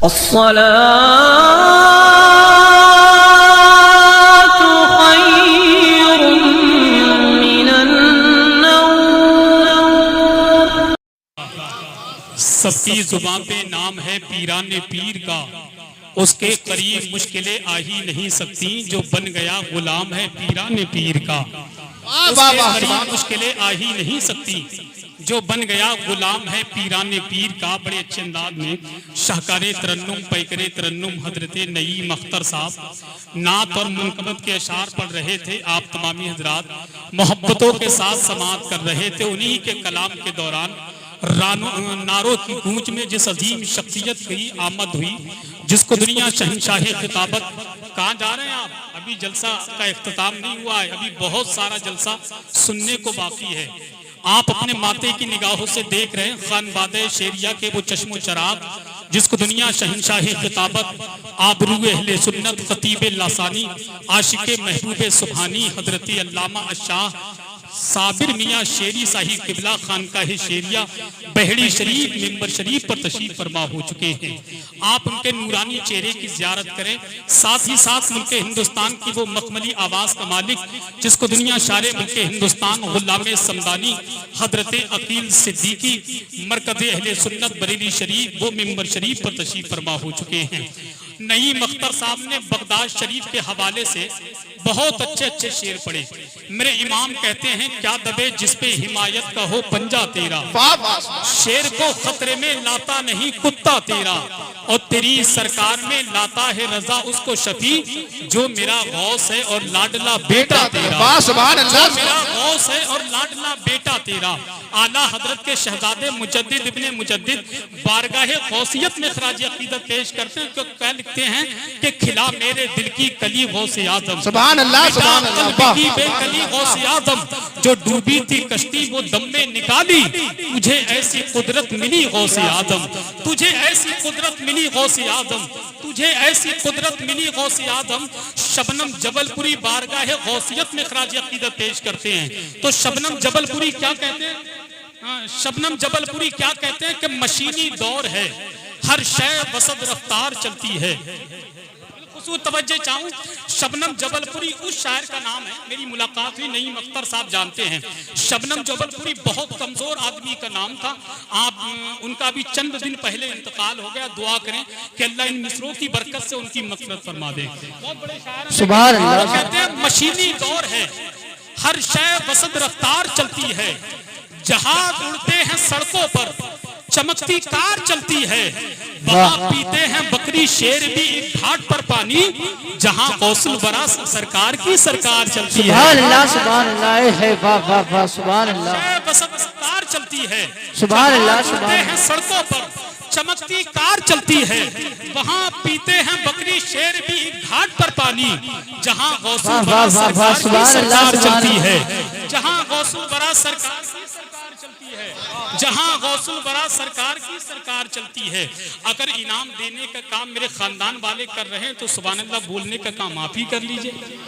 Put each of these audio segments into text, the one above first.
सबकी जुबान पे नाम है पीराने पीर का, उसके करीब मुश्किलें आ ही नहीं सकती, जो बन गया गुलाम है पीराने पीर का। उसके करीब मुश्किलें आ ही नहीं सकती, जो बन गया गुलाम है पीराने पीर का। बड़े अच्छे अंदाज में शाहकारे तरन्नुम पैकरे तरन्नुम हजरत नईम अख्तर साहब नात और मुनकबत के अशार पढ़ रहे थे। आप तमामी हजरात मोहब्बतों के साथ समात कर रहे थे। उन्हीं के कलाम के दौरान नारों की गूंज में जिस अजीम शख्सियत की आमद हुई, जिसको दुनिया शहंशाह खिताबत। कहाँ जा रहे हैं आप? अभी जलसा का इख्तिताम नहीं हुआ है, अभी बहुत सारा जलसा सुनने को बाकी है। आप अपने माते की निगाहों से देख रहे हैं खानबादे शेरिया के वो चश्मो चराग, जिसको दुनिया शहंशाह खिताबत, आबरूए अहले सुन्नत, खतीबे लासानी, आशिके महबूबे सुभानी हजरत अल्लामा अशाह साबिर मियाँ शेरी साहिब किबला खानकाह शेरिया बहड़ी शरीफ मिंबर शरीफ पर तशरीफ फरमा हो चुके हैं। आप उनके नूरानी चेहरे की ज़ियारत करें, साथ ही साथ मुल्क हिंदुस्तान की वो मखमली आवाज़ का मालिक, जिसको दुनिया शारे मुल्क हिंदुस्तान गुलाम समदानी हजरत अकील सिद्दीकी मरकज़ अहले सुन्नत बरेली शरीफ वो मिंबर शरीफ पर तशरीफ फरमा हो चुके हैं। नईम अख्तर साहब ने बगदाद शरीफ के हवाले से बहुत अच्छे अच्छे शेर पढ़े। मेरे इमाम कहते हैं क्या दबे जिस पे हिमायत का हो पंजा तेरा, शेर को खतरे में लाता नहीं कुत्ता तेरा, और तेरी सरकार में लाता है रजा उसको शफी, जो मेरा गौस है और लाडला बेटा तेरा, जो मेरा गौस है और लाडला बेटा तेरा। आला हजरत के शहजादे मुजद्दिद इब्ने मुजद्दिद बारगाहे गौसियत में खराज अकीदत पेश करते हैं, क्या लिखते हैं कि खिला मेरे दिल की कली गौसे आजम, सुभान अल्लाह सुभान अल्लाह, की बेकली गौसे आजम, जो डूबी थी कश्ती वो दम में निकाली, तुझे ऐसी कुदरत मिली गौसे आजम, तुझे ऐसी कुदरत मिली गौसे आजम, तुझे ऐसी कुदरत मिली गौसे आजम। शबनम जबलपुरी बारगाहे गौसियत में खराज अकीदत पेश करते हैं। तो शबनम जबलपुरी क्या कहते हैं? शबनम जबलपुरी क्या कहते हैं कि मशीनी दौर है, हर शय वसद रफ्तार चलती है। तवज्जो चाहूं, शबनम जबलपुरी उस शायर का नाम है, मेरी मुलाकात हुई नईम अख्तर साहब जानते हैं। शबनम जबलपुरी बहुत कमजोर आदमी का नाम था। आप उनका अभी चंद दिन पहले इंतकाल हो गया। दुआ करें कि अल्लाह इन मिसरों की बरकत से उनकी मग़फ़िरत फरमा दे। बहुत बड़े शायर सुभान अल्लाह कहते हैं मशीनी दौर है, हर शय वसद रफ्तार चलती है, जहाज उड़ते हैं सड़कों पर, चमकती कार चलती है, वहां पीते हैं बकरी शेर भी एक घाट पर पानी, जहां गौसुल वरा सरकार की सरकार चलती है। सुभान अल्लाह सुभान अल्लाह है, वाह वाह वाह सुभान अल्लाह। कार चलती है, सुभान अल्लाह सुभान है, सड़कों पर चमकती कार चलती है, वहां पीते हैं बकरी शेर भी एक घाट पर पानी, जहां गौसुल वरा सरकार की सरकार चलती है, जहां गौसुल वरा सरकार चलती है, जहां गौसुल वरा सरकार की सरकार चलती है। अगर इनाम देने का काम मेरे खानदान वाले कर रहे हैं तो सुभान अल्लाह बोलने का काम आप ही कर लीजिए।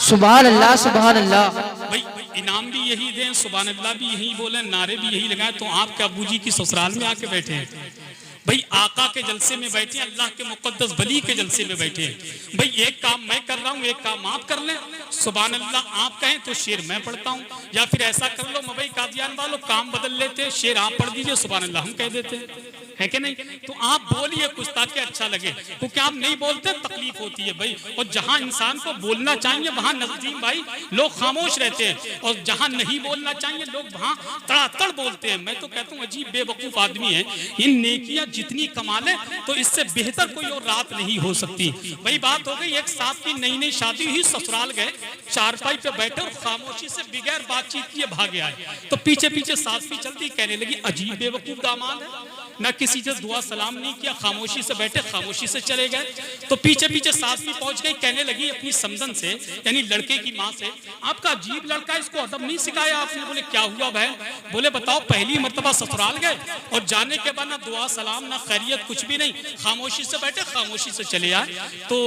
सुभान अल्लाह सुभान अल्लाह। भाई इनाम भी यही दें, सुभान अल्लाह भी यही बोले, नारे भी यही लगाए, तो आपके अबू जी की ससुराल में आके बैठे हैं। भाई आका के जलसे में बैठे हैं, अल्लाह के मुकद्दस वली के जलसे में बैठे हैं। भाई एक काम मैं कर रहा हूँ, एक काम आप कर लें, सुभान अल्लाह आप कहें तो शेर मैं पढ़ता हूँ, या फिर ऐसा कर लो मबई कादियान वालों काम बदल लेते हैं, शेर आप पढ़ दीजिए, सुभान अल्लाह हम कह देते हैं, है कि नहीं? तो आप बोलिए कुछ ताकि अच्छा लगे, क्योंकि आप नहीं बोलते तकलीफ होती है भाई। और जहां इंसान को बोलना चाहिए वहां नज़ीम भाई लोग खामोश रहते हैं, और जहां नहीं बोलना चाहिए लोग वहां तड़ातड़ बोलते हैं। मैं तो कहता हूँ अजीब बेवकूफ आदमी है। इन नेकियां जितनी कमा ले तो इससे बेहतर कोई और रात नहीं हो सकती। वही बात हो गई, एक साथ की नई नई शादी हुई, ससुराल गए, चारपाई पे बैठे और खामोशी से बगैर बातचीत किए भागे आए, तो पीछे पीछे सास भी चलती, कहने लगी अजीब बेवकूफ दामाद है, ना किसी से दुआ सलाम नहीं किया, खामोशी से बैठे खामोशी से चले गए। तो पीछे पीछे सास भी पहुंच गई, कहने लगी अपनी समधन से यानी लड़के की माँ से, आपका अजीब लड़का, इसको अदब नहीं सिखाया आपने? बोले क्या हुआ बहन? बोले बताओ पहली मर्तबा ससुराल गए और जाने के बाद ना दुआ सलाम ना खैरियत कुछ भी नहीं, खामोशी से बैठे खामोशी से चले आए। तो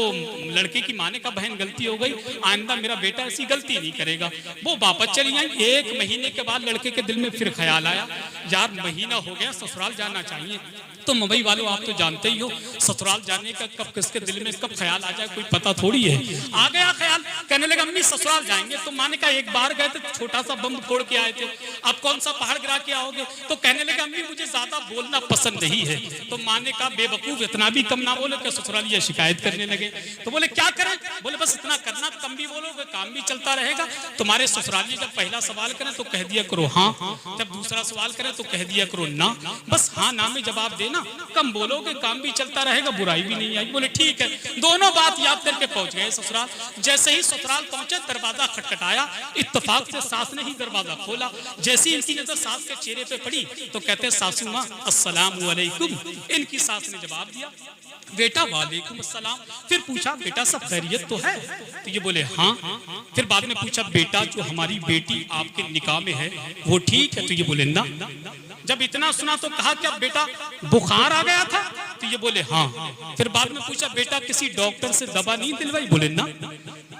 लड़के की माँ ने कहा बहन गलती हो गई, आइंदा मेरा बेटा ऐसी गलती नहीं करेगा। वो वापस चली आई। 1 महीने के बाद लड़के के दिल में फिर ख्याल आया, यार महीना हो गया ससुराल जाना चाहिए, तो मुंबई वालों आप तो जानते ही हो, ससुराल जाने का कब किसके दिल में कब ख्याल आ जाए कोई पता थोड़ी है। आ गया ख्याल, कहने लगा अम्मी ससुराल जाएंगे। तो माँ ने कहा एक बार गए थे छोटा सा बम फोड़ के आए थे, अब कौन सा पहाड़ गिरा के आओगे। तो कहने लगा अम्मी मुझे ज्यादा बोलना पसंद नहीं है। तो माँ ने कहा बेवकूफ इतना भी कम ना बोले कि ससुराल ये शिकायत करने लगे। तो बोले क्या करें, बोले बस इतना करना, कम भी बोलोगे काम भी चलता रहेगा। तुम्हारे ससुराली जब पहला सवाल करें तो कह दिया करो हाँ, जब दूसरा सवाल करें तो कह दिया करो ना, बस हाँ ना में जवाब देना, कम बोलोगे काम भी चलता रहेगा, बुराई भी नहीं आई। बोले ठीक है। दोनों बात याद करके पहुंच गए ससुराल। जैसे ही ससुराल पहुंचे दरवाजा खटखटाया, इत्तेफाक से सास ने ही दरवाजा खोला। जैसे ही इनकी नजर सास के चेहरे पे पड़ी तो कहते सासू माँ अस्सलाम वालेकुम। इनकी सास ने जवाब दिया बेटा वालेकुम अस्सलाम। फिर पूछा बेटा सब खैरियत तो है। तो ये बोले हाँ। फिर बाद में पूछा बेटा जो हमारी बेटी आपके निकाह में है वो ठीक है। तो ये बोले ना। जब इतना सुना तो कहा क्या बेटा बुखार आ गया था। तो ये बोले हाँ। फिर बाद में पूछा बेटा किसी डॉक्टर से दवा नहीं दिलवाई। बोले ना।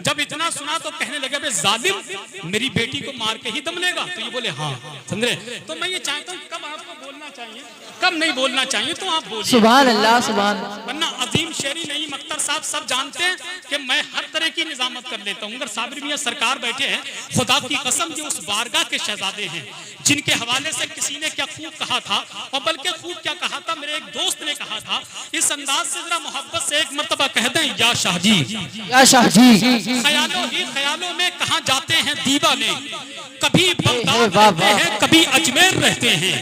जब इतना सुना तो कहने लगे बे जालिम मेरी बेटी को मार के ही दम लेगा। तो ये बोले हाँ। समझे। तो मैं ये चाहता हूँ कब आपको बोलना चाहिए कब नहीं बोलना चाहिए तो आप बोलिए सुभान अल्लाह सुभान। वरना अजीम शेरी नहीं मख्तर साहब सब जानते हैं कि मैं हर तरह की निजामत कर लेता हूँ। अगर साबिर मियां सरकार बैठे हैं खुदा की कसम जो उस बारगाह के शहजादे हैं जिनके हवाले से किसी ने क्या खूब कहा था, और बल्कि खूब क्या कहा था मेरे एक दोस्त ने कहा था, इस अंदाज से जरा मोहब्बत से एक मर्तबा कह दें या शाहजी या शाहजी। ख्यालों ही ख्यालों में कहाँ जाते हैं दीवाने, कभी बगदाद रहते हैं कभी अजमेर रहते हैं,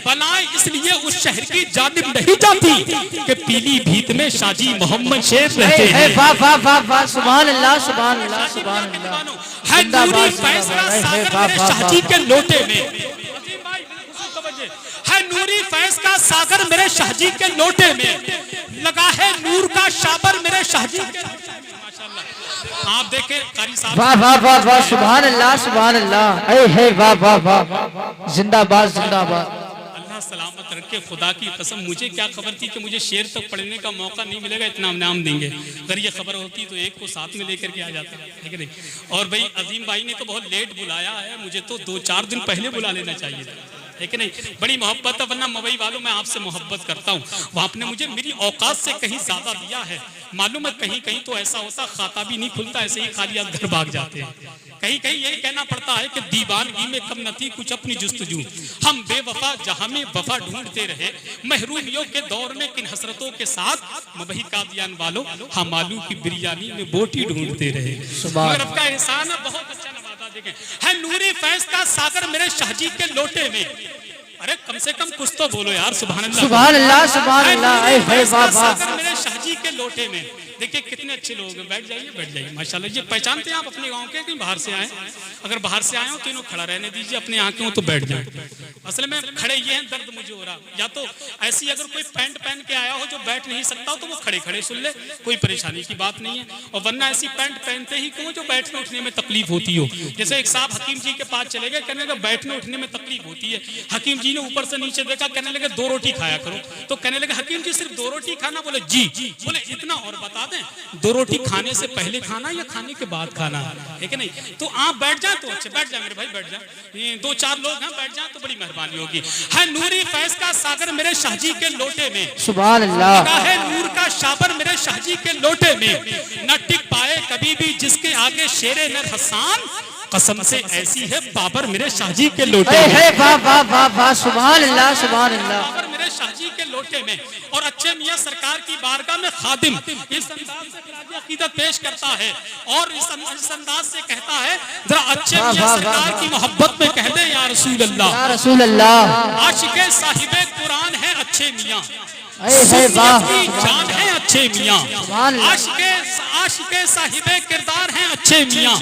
बनाए इसलिए उस शहर की जानिब नहीं जाती कि पीली भीत में शाहजी मोहम्मद शेर रहते हैं। वाह वाह वाह वाह सुभान अल्लाह सुभान अल्लाह सुभान अल्लाह। है नूरी फैसला सागर मेरे शाहजी के लोटे में, है नूरी फैज का सागर मेरे शाहजी के लोटे में, लगा है नूर का शाबर मेरे शाहजी के। माशाल्लाह आप देखें कारी साहब। वाह वाह वाह वाह सुभान अल्लाह सुभान अल्लाह। है वाह वाह वाह जिंदाबाद जिंदाबाद। अल्लाह सलामत रखे। खुदा की कसम मुझे क्या खबर थी कि मुझे शेर तक पढ़ने का मौका नहीं मिलेगा, इतना नाम देंगे। अगर ये खबर होती तो एक को साथ में लेकर के आ जाता, ठीक है नहीं। और भाई अजीम भाई ने तो बहुत लेट बुलाया है, मुझे तो 2-4 दिन पहले बुला लेना चाहिए था, ठीक है नहीं। बड़ी मोहब्बत है, वरना मुंबई वालों मैं आपसे मोहब्बत करता हूँ। वहाँ आपने मुझे मेरी औकात से कहीं ज्यादा दिया है। मालूम है कहीं कहीं तो ऐसा होता खाता भी नहीं खुलता, ऐसे ही खाली आप घर भाग जाते हैं। कहीं कहीं यही कहना पड़ता है कि दीवानगी में कम न थी कुछ अपनी जुस्तजू, हम बेवफा जहां में वफा ढूंढते रहे, महरूमियों के दौर में किन हसरतों के साथ मुंबई कादियान वालों हम आलू की बिरयानी में बोटी ढूंढते रहे। मगर अब का एहसान है, बहुत अच्छा नवाजा देखें। है नूरी फैज का सागर मेरे शाहजी के लोटे में, अरे कम से कम कुछ तो बोलो यार सुभान अल्लाह सुभान अल्लाह सुभान अल्लाह। मेरे शाहजी के लोटे में। देखिए कितने अच्छे लोग हैं, बैठ जाइए माशाल्लाह। ये पहचानते हैं आप अपने गांव के कहीं बाहर से आए? अगर बाहर से आए हो तो इन्हों खड़ा रहने दीजिए, अपने यहाँ के हो तो बैठ जाए। असल में खड़े ये हैं, दर्द मुझे हो रहा, या तो ऐसी अगर कोई पैंट पहन के आया हो जो बैठ नहीं सकता हो तो वो खड़े खड़े सुन ले, कोई परेशानी की बात नहीं है। और वरना ऐसी पैंट पहनते ही क्यों जो बैठने उठने में तकलीफ होती हो। जैसे एक साहब हकीम जी के पास चले गए, कहने लगे बैठने उठने में तकलीफ होती है। हकीम जी ने ऊपर से नीचे देखा, कहने लगे 2 रोटी खाया करो। तो कहने लगे हकीम जी सिर्फ 2 रोटी खाना? बोले जी। बोले इतना और बता दें 2 रोटी खाने से पहले खाना या खाने के बाद खाना, है कि नहीं? तो आप बैठ जाए तो अच्छे, बैठ जाए मेरे भाई बैठ जाए। 2-4 लोग हैं बैठ जाए तो बड़ी मेहरबानी होगी। है नूरी फैज का सागर मेरे शाहजी के लोटे में, सुभान अल्लाह। लगा है नूर का शाबर मेरे शाहजी के लोटे में, न टिक पाए कभी भी जिसके आगे शेरे नर हसान, कसम से ऐसी है बाबर मेरे शाहजी के लोटे में। वाह वाह वाह वाह सुभान अल्लाह सुभान अल्लाह। बाबर मेरे शाहजी के लोटे में। और अच्छे मियां सरकार की बारगाह में खादिम इस अंदाज से खिराजी अकीदत पेश करता है और इस अंदाज से कहता है, जरा अच्छे मियां सरकार की मोहब्बत में कह दे या रसूल अल्लाह या रसूल अल्लाह। आशिके साहिबे कुरान है अच्छे मियां, वाह की जान है अच्छे मियां, आशिके साहिबे किरदार हैं अच्छे मियां,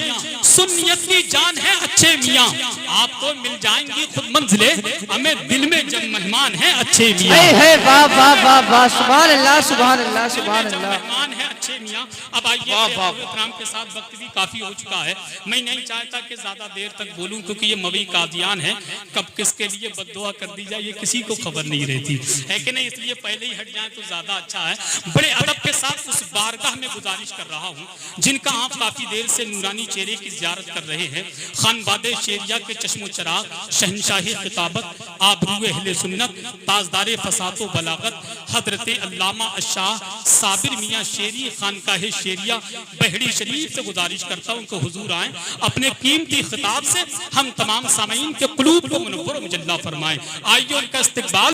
सुन्नियत की जान है अच्छे मियां, आपको मिल जाएंगी खुद मंजिले, हमें दिल में जब मेहमान है अच्छे मियां। वाह वाह वाह वाह सुभान अल्लाह सुभान अल्लाह सुभान अल्लाह। मेहमान है अच्छे मियां। अब आइए इकराम के साथ वक्त भी काफी हो चुका है, मैं नहीं चाहता कि ज्यादा देर तक बोलूं क्योंकि ये मवी कादियान है, कब किसके लिए बद्दुआ कर दी जाए ये किसी को खबर नहीं रहती है कि नहीं, इसलिए पहले ही हट जाए तो ज्यादा अच्छा है। बड़े अदब के साथ उस बारगाह में गुजारिश कर रहा हूँ जिनका आप काफी देर से नूरानी चेहरे की ज़ियारत कर रहे हैं, खानबादे शेरिया के चश्मो चराग शहनशाह शाही खिताबत आबरूए अहले सुन्नत ताजदारे फसातो बलागत हजरत अल्लामा अशाह साबिर मियाँ शेरी खानकाह शेरिया बहड़ी शरीफ से गुजारिश करता हूँ कि हुजूर आए अपने कीमती खिताब से हम तमाम सामीन के कुलूब को मुनव्वर मुजल्ला फरमाएं। आइए उनका इस्तकबाल